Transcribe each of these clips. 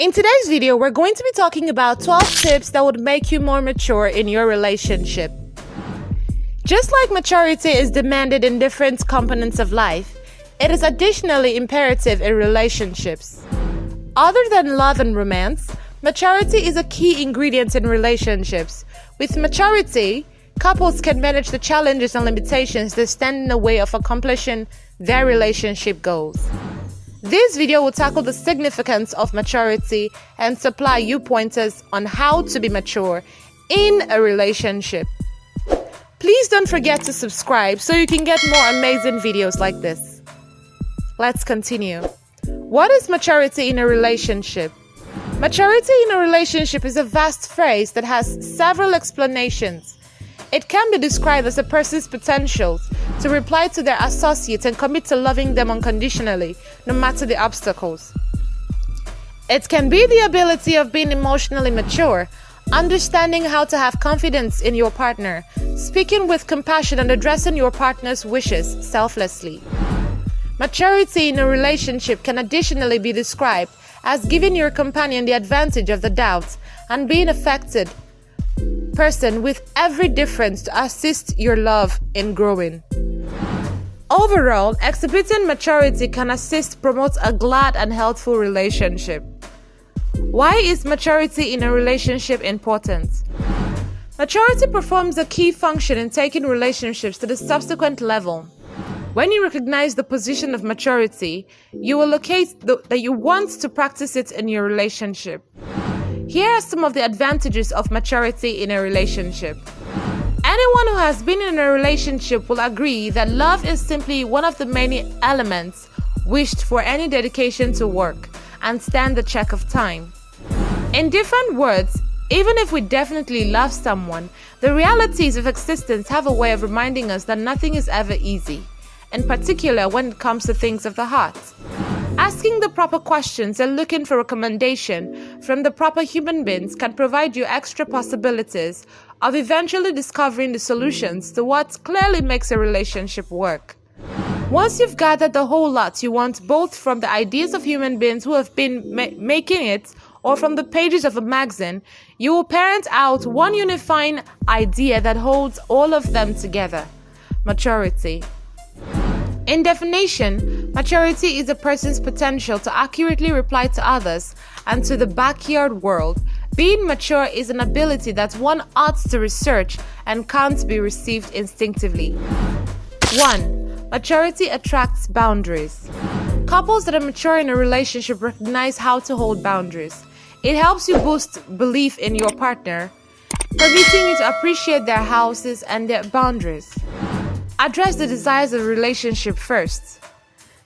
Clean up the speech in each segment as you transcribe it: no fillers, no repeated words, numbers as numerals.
In today's video, we're going to be talking about 12 tips that would make you more mature in your relationship. Just like maturity is demanded in different components of life, it is additionally imperative in relationships. Other than love and romance, maturity is a key ingredient in relationships. With maturity, couples can manage the challenges and limitations that stand in the way of accomplishing their relationship goals. This video will tackle the significance of maturity and supply you pointers on how to be mature in a relationship. Please don't forget to subscribe so you can get more amazing videos like this. Let's continue. What is maturity in a relationship? Maturity in a relationship is a vast phrase that has several explanations. It can be described as a person's potential to reply to their associate and commit to loving them unconditionally, no matter the obstacles. It can be the ability of being emotionally mature, understanding how to have confidence in your partner, speaking with compassion and addressing your partner's wishes selflessly. Maturity in a relationship can additionally be described as giving your companion the advantage of the doubt and being affected person with every difference to assist your love in growing. Overall, exhibiting maturity can promote a glad and healthful relationship. Why is maturity in a relationship important? Maturity performs a key function in taking relationships to the subsequent level. When you recognize the position of maturity, you will locate that you want to practice it in your relationship. Here are some of the advantages of maturity in a relationship. Anyone who has been in a relationship will agree that love is simply one of the many elements wished for any dedication to work and stand the check of time. In different words, even if we definitely love someone, the realities of existence have a way of reminding us that nothing is ever easy, in particular when it comes to things of the heart. Asking the proper questions and looking for recommendation from the proper human beings can provide you extra possibilities of eventually discovering the solutions to what clearly makes a relationship work. Once you've gathered the whole lot you want, both from the ideas of human beings who have been making it or from the pages of a magazine, you will parent out one unifying idea that holds all of them together: maturity. In definition, maturity is a person's potential to accurately reply to others and to the backyard world. Being mature is an ability that one ought to research and can't be received instinctively. 1. Maturity attracts boundaries. Couples that are mature in a relationship recognize how to hold boundaries. It helps you boost belief in your partner, permitting you to appreciate their houses and their boundaries. Address the desires of the relationship first.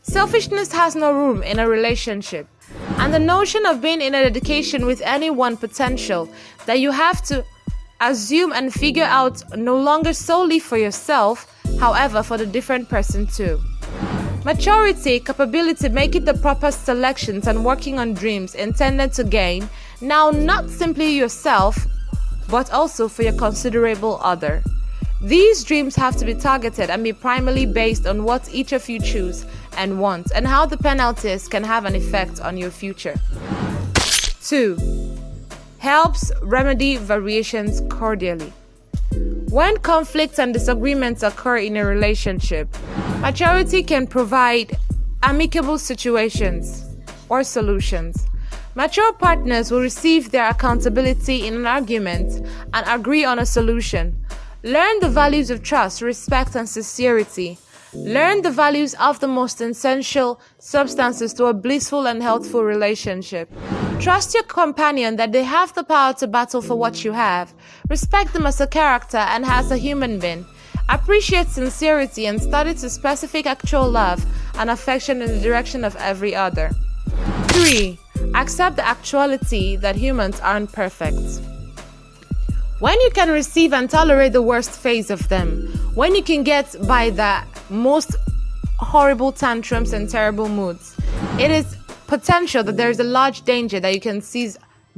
Selfishness has no room in a relationship, and the notion of being in a dedication with any one potential that you have to assume and figure out no longer solely for yourself, however for the different person too. Maturity, capability, making the proper selections and working on dreams intended to gain, now not simply yourself, but also for your considerable other. These dreams have to be targeted and be primarily based on what each of you choose and want, and how the penalties can have an effect on your future. 2. Helps remedy variations cordially. When conflicts and disagreements occur in a relationship, maturity can provide amicable situations or solutions. Mature partners will receive their accountability in an argument and agree on a solution. Learn the values of trust, respect, and sincerity. Learn the values of the most essential substances to a blissful and healthful relationship. Trust your companion that they have the power to battle for what you have. Respect them as a character and as a human being. Appreciate sincerity and study to specific actual love and affection in the direction of every other. 3. Accept the actuality that humans aren't perfect. When you can receive and tolerate the worst phase of them, when you can get by the most horrible tantrums and terrible moods, it is potential that there is a large danger that you can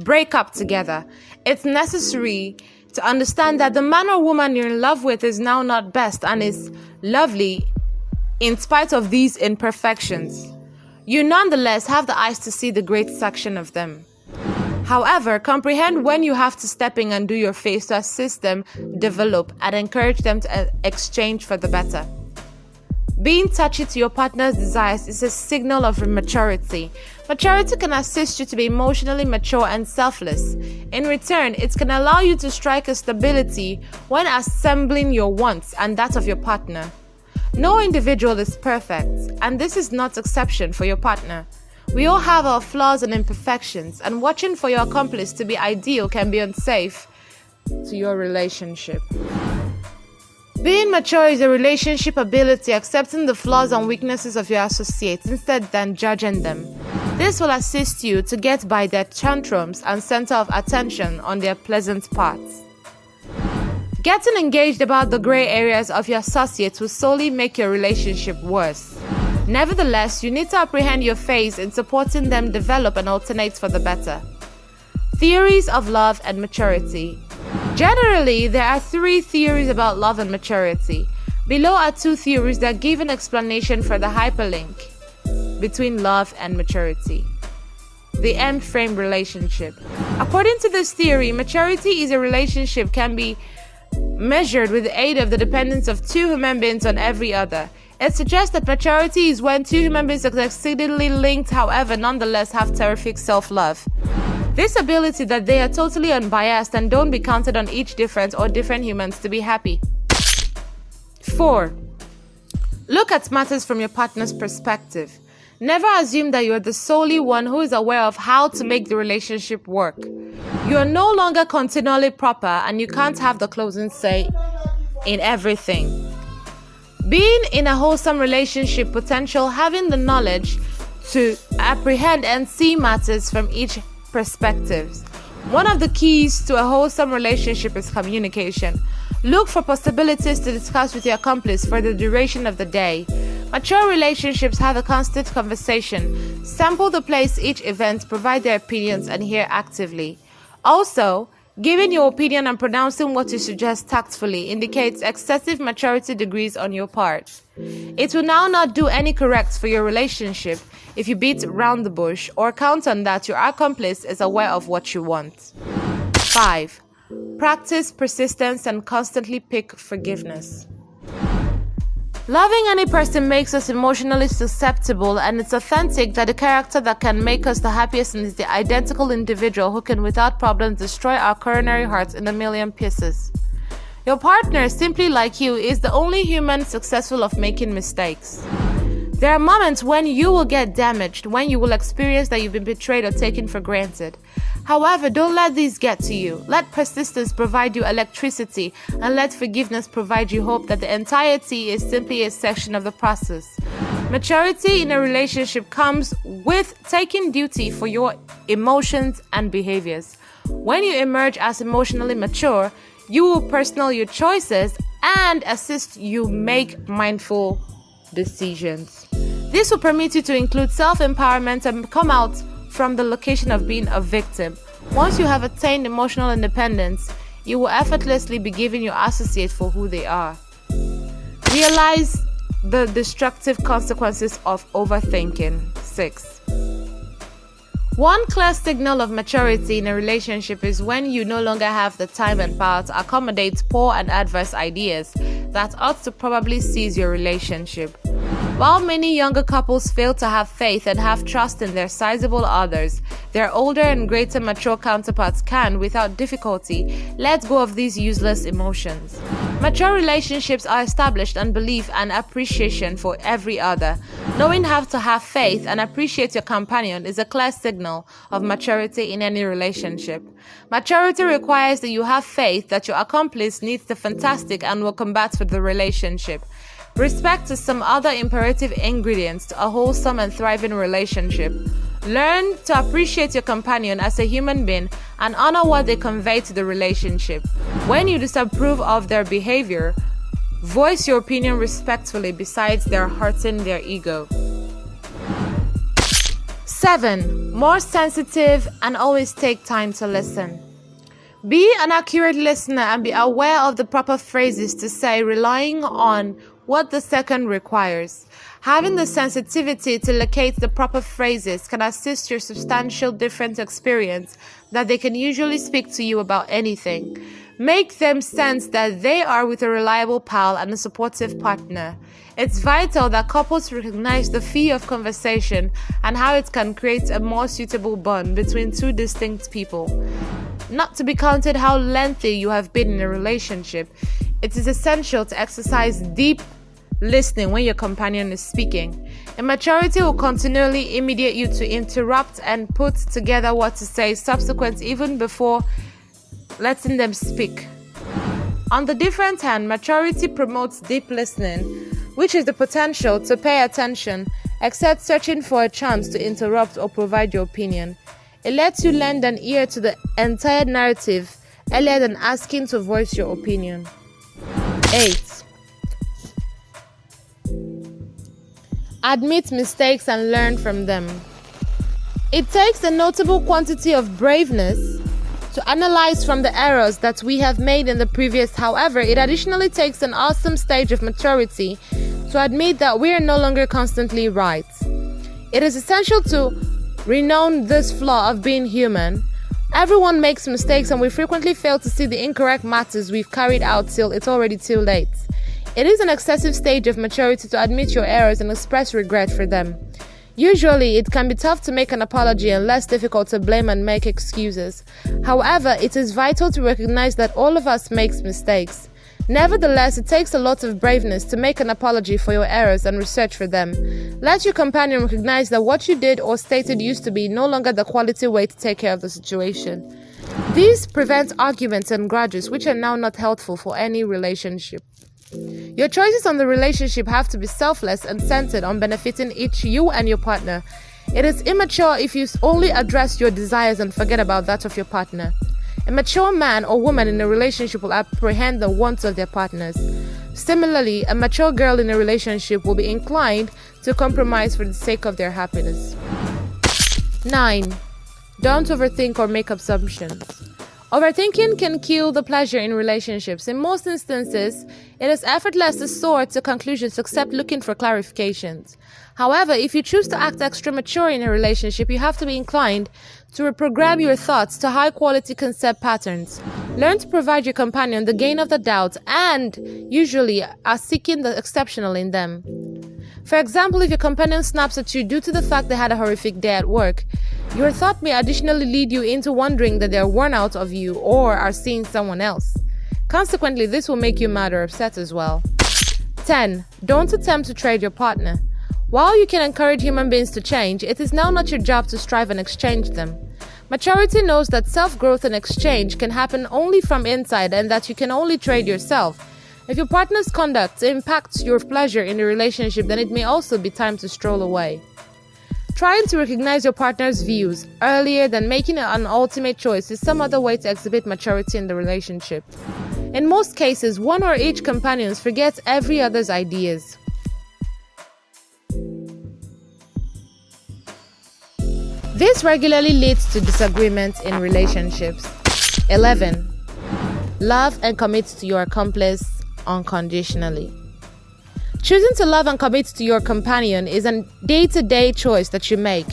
break up together. It's necessary to understand that the man or woman you're in love with is now not best and is lovely in spite of these imperfections. You nonetheless have the eyes to see the great section of them. However, comprehend when you have to step in and do your phase to assist them develop and encourage them to exchange for the better. Being touchy to your partner's desires is a signal of maturity. Maturity can assist you to be emotionally mature and selfless. In return, it can allow you to strike a stability when assembling your wants and that of your partner. No individual is perfect, and this is not exception for your partner. We all have our flaws and imperfections, and watching for your accomplice to be ideal can be unsafe to your relationship. Being mature is a relationship ability accepting the flaws and weaknesses of your associates instead than judging them. This will assist you to get by their tantrums and center of attention on their pleasant parts. Getting engaged about the gray areas of your associates will solely make your relationship worse. Nevertheless, you need to apprehend your phase in supporting them develop and alternate for the better. Theories of love and maturity. Generally, there are 3 theories about love and maturity. Below are 2 theories that give an explanation for the hyperlink between love and maturity. The M-frame relationship. According to this theory, maturity is a relationship can be measured with the aid of the dependence of 2 human beings on every other. It suggests that maturity is when 2 human beings are exceedingly linked, however, nonetheless have terrific self-love. This ability that they are totally unbiased and don't be counted on each different or different humans to be happy. 4. Look at matters from your partner's perspective. Never assume that you are the solely one who is aware of how to make the relationship work. You are no longer continually proper and you can't have the closing say in everything. Being in a wholesome relationship potential, having the knowledge to apprehend and see matters from each perspectives. One of the keys to a wholesome relationship is communication. Look for possibilities to discuss with your accomplice for the duration of the day. Mature relationships have a constant conversation. Sample the place each event, provide their opinions, and hear actively. Also, giving your opinion and pronouncing what you suggest tactfully indicates excessive maturity degrees on your part. It will now not do any correct for your relationship if you beat around the bush or count on that your accomplice is aware of what you want. 5. Practice persistence and constantly pick forgiveness. Loving any person makes us emotionally susceptible, and it's authentic that the character that can make us the happiest is the identical individual who can without problem destroy our coronary hearts in a million pieces. Your partner, simply like you, is the only human successful of making mistakes. There are moments when you will get damaged, when you will experience that you've been betrayed or taken for granted. However, don't let these get to you. Let persistence provide you electricity, and let forgiveness provide you hope that the entirety is simply a section of the process. Maturity in a relationship comes with taking duty for your emotions and behaviors. When you emerge as emotionally mature, you will personal your choices and assist you make mindful decisions. This will permit you to include self-empowerment and come out from the location of being a victim. Once you have attained emotional independence, you will effortlessly be giving your associate for who they are. Realize the destructive consequences of overthinking. 6. One clear signal of maturity in a relationship is when you no longer have the time and power to accommodate poor and adverse ideas that ought to probably seize your relationship. While many younger couples fail to have faith and have trust in their sizable others, their older and greater mature counterparts can, without difficulty, let go of these useless emotions. Mature relationships are established on belief and appreciation for every other. Knowing how to have faith and appreciate your companion is a clear signal of maturity in any relationship. Maturity requires that you have faith that your accomplice needs the fantastic and will combat for the relationship. Respect is some other imperative ingredients to a wholesome and thriving relationship. Learn to appreciate your companion as a human being and honor what they convey to the relationship. When you disapprove of their behavior, voice your opinion respectfully besides their hurting their ego. 7. More sensitive and always take time to listen. Be an accurate listener and be aware of the proper phrases to say, relying on what the second requires. Having the sensitivity to locate the proper phrases can assist your substantial different experience that they can usually speak to you about anything. Make them sense that they are with a reliable pal and a supportive partner. It's vital that couples recognize the fee of conversation and how it can create a more suitable bond between two distinct people. Not to be counted how lengthy you have been in a relationship, it is essential to exercise deep listening when your companion is speaking. Immaturity will continually immediate you to interrupt and put together what to say subsequent even before letting them speak. On the different hand, maturity promotes deep listening, which is the potential to pay attention, except searching for a chance to interrupt or provide your opinion. It lets you lend an ear to the entire narrative earlier than asking to voice your opinion. 8. Admit mistakes and learn from them. It takes a notable quantity of braveness to analyze from the errors that we have made in the previous. However, it additionally takes an awesome stage of maturity to admit that we are no longer constantly right. It is essential to renounce this flaw of being human. Everyone makes mistakes and we frequently fail to see the incorrect matters we've carried out till it's already too late. It is an excessive stage of maturity to admit your errors and express regret for them. Usually, it can be tough to make an apology and less difficult to blame and make excuses. However, it is vital to recognize that all of us make mistakes. Nevertheless, it takes a lot of braveness to make an apology for your errors and research for them. Let your companion recognize that what you did or stated used to be no longer the quality way to take care of the situation. These prevent arguments and grudges, which are now not helpful for any relationship. Your choices on the relationship have to be selfless and centered on benefiting each you and your partner. It is immature if you only address your desires and forget about that of your partner. A mature man or woman in a relationship will apprehend the wants of their partners. Similarly, a mature girl in a relationship will be inclined to compromise for the sake of their happiness. 9. Don't overthink or make assumptions. Overthinking can kill the pleasure in relationships. In most instances, it is effortless to soar to conclusions except looking for clarifications. However, if you choose to act extra mature in a relationship, you have to be inclined to reprogram your thoughts to high-quality concept patterns. Learn to provide your companion the gain of the doubt and, usually, are seeking the exceptional in them. For example, if your companion snaps at you due to the fact they had a horrific day at work, your thought may additionally lead you into wondering that they are worn out of you or are seeing someone else. Consequently, this will make you mad or upset as well. 10. Don't attempt to trade your partner. While you can encourage human beings to change, it is now not your job to strive and exchange them. Maturity knows that self-growth and exchange can happen only from inside and that you can only trade yourself. If your partner's conduct impacts your pleasure in the relationship, then it may also be time to stroll away. Trying to recognize your partner's views earlier than making an ultimate choice is some other way to exhibit maturity in the relationship. In most cases, one or each companion forgets every other's ideas. This regularly leads to disagreements in relationships. 11. Love and commit to your accomplice unconditionally. Choosing to love and commit to your companion is a day-to-day choice that you make.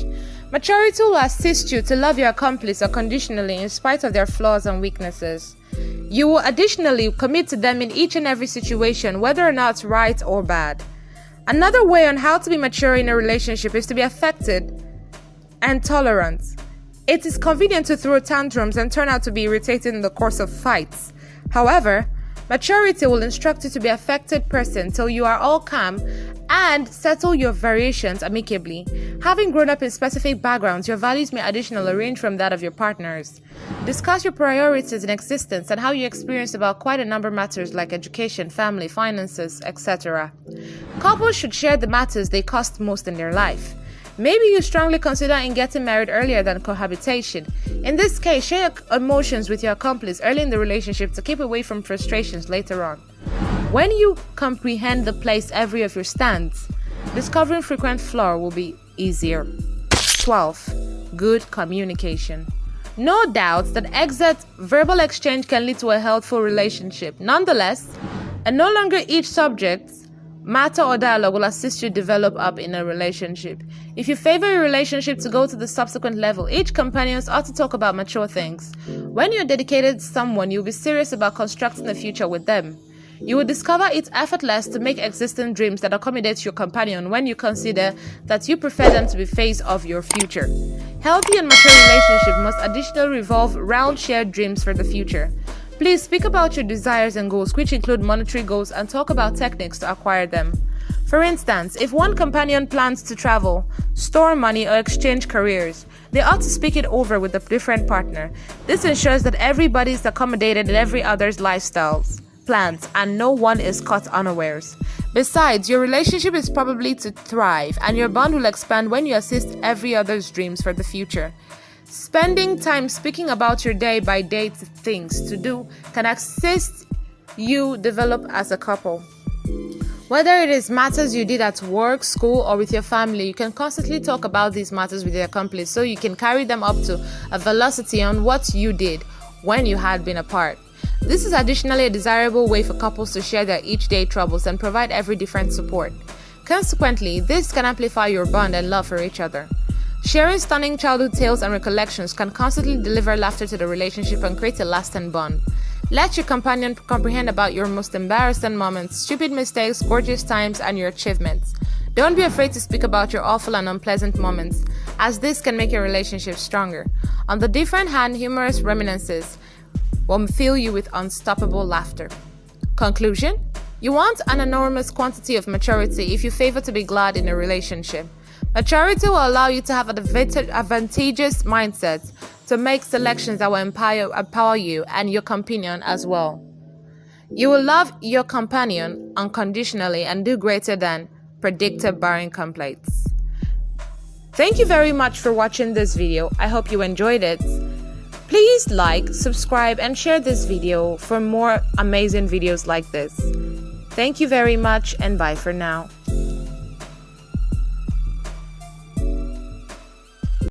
Maturity will assist you to love your accomplice unconditionally in spite of their flaws and weaknesses. You will additionally commit to them in each and every situation, whether or not right or bad. Another way on how to be mature in a relationship is to be affected and tolerant. It is convenient to throw tantrums and turn out to be irritated in the course of fights. However, maturity will instruct you to be an affected person till you are all calm and settle your variations amicably. Having grown up in specific backgrounds, your values may additionally range from that of your partners. Discuss your priorities in existence and how you experience about quite a number of matters like education, family, finances, etc. Couples should share the matters they cost most in their life. Maybe you strongly consider in getting married earlier than cohabitation. In this case, share your emotions with your accomplice early in the relationship to keep away from frustrations later on. When you comprehend the place every of your stands, discovering frequent flaws will be easier. 12. Good communication. No doubt that exact verbal exchange can lead to a healthful relationship. Nonetheless, and no longer each subject Matter or dialogue will assist you develop up in a relationship. If you favor your relationship to go to the subsequent level, each companion ought to talk about mature things. When you're dedicated to someone, you'll be serious about constructing a future with them. You will discover it's effortless to make existing dreams that accommodate your companion when you consider that you prefer them to be phase of your future. Healthy and mature relationship must additionally revolve around shared dreams for the future. Please speak about your desires and goals, which include monetary goals, and talk about techniques to acquire them. For instance, if one companion plans to travel, store money, or exchange careers, they ought to speak it over with a different partner. This ensures that everybody is accommodated in every other's lifestyles, plans, and no one is caught unawares. Besides, your relationship is probably to thrive, and your bond will expand when you assist every other's dreams for the future. Spending time speaking about your day-by-day things to do can assist you develop as a couple. Whether it is matters you did at work, school, or with your family, you can constantly talk about these matters with your accomplice so you can carry them up to a velocity on what you did when you had been apart. This is additionally a desirable way for couples to share their each-day troubles and provide every different support. Consequently, this can amplify your bond and love for each other. Sharing stunning childhood tales and recollections can constantly deliver laughter to the relationship and create a lasting bond. Let your companion comprehend about your most embarrassing moments, stupid mistakes, gorgeous times, and your achievements. Don't be afraid to speak about your awful and unpleasant moments, as this can make your relationship stronger. On the different hand, humorous reminiscences will fill you with unstoppable laughter. Conclusion: you want an enormous quantity of maturity if you favor to be glad in a relationship. Maturity will allow you to have an advantageous mindset to make selections that will empower you and your companion as well. You will love your companion unconditionally and do greater than predicted barring complaints. Thank you very much for watching this video. I hope you enjoyed it. Please like, subscribe, and share this video for more amazing videos like this. Thank you very much, and bye for now.